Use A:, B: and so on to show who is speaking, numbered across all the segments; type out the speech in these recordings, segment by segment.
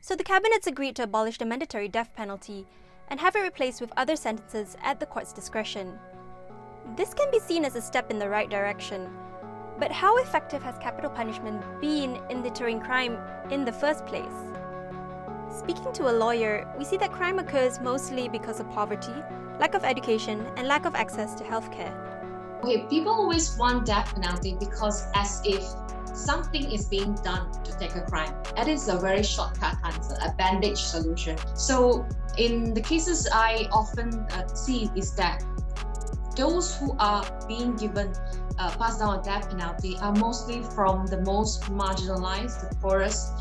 A: So the cabinet's agreed to abolish the mandatory death penalty and have it replaced with other sentences at the court's discretion. This can be seen as a step in the right direction, but how effective has capital punishment been in deterring crime in the first place? Speaking to a lawyer, we see that crime occurs mostly because of poverty, lack of education, and lack of access to healthcare.
B: Okay, people always want death penalty because as if something is being done to take a crime. That is a very shortcut answer, a bandage solution. So in the cases I often see is that those who are being given passed down a death penalty are mostly from the most marginalized, the poorest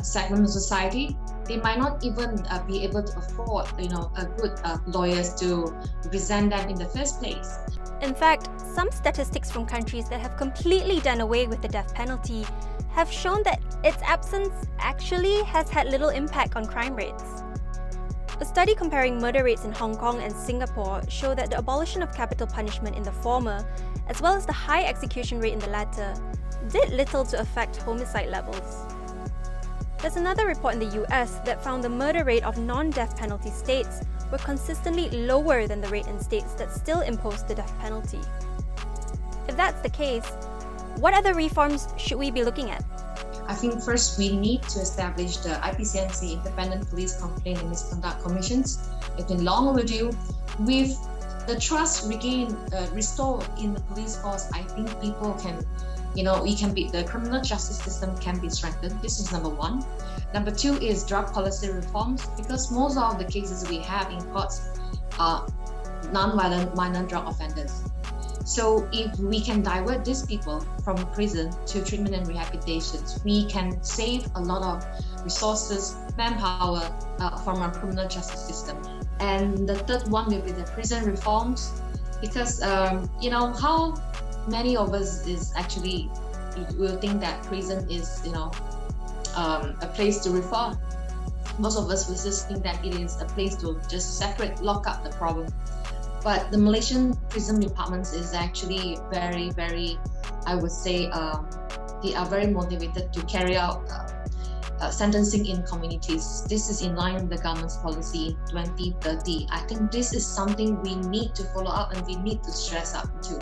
B: segment of society. They might not even be able to afford, a good lawyers to represent them in the first place.
A: In fact, some statistics from countries that have completely done away with the death penalty have shown that its absence actually has had little impact on crime rates. A study comparing murder rates in Hong Kong and Singapore showed that the abolition of capital punishment in the former, as well as the high execution rate in the latter, did little to affect homicide levels. There's another report in the US that found the murder rate of non-death penalty states were consistently lower than the rate in states that still imposed the death penalty. If that's the case, what other reforms should we be looking at?
B: I think first we need to establish the IPCNC Independent Police Complaint and Misconduct Commissions. It's been long overdue. With the trust restored in the police force, I think people can, the criminal justice system can be strengthened. This is number one. Number two is drug policy reforms, because most of the cases we have in courts are non-violent minor drug offenders. So if we can divert these people from prison to treatment and rehabilitation, we can save a lot of resources, manpower from our criminal justice system. And the third one will be the prison reforms, because how many of us is actually will think that prison is a place to reform. Most of us will just think that it is a place to just lock up the problem. But the Malaysian prison departments is actually very, very, I would say, they are very motivated to carry out sentencing in communities. This is in line with the government's policy in 2030. I think this is something we need to follow up and we need to stress up too.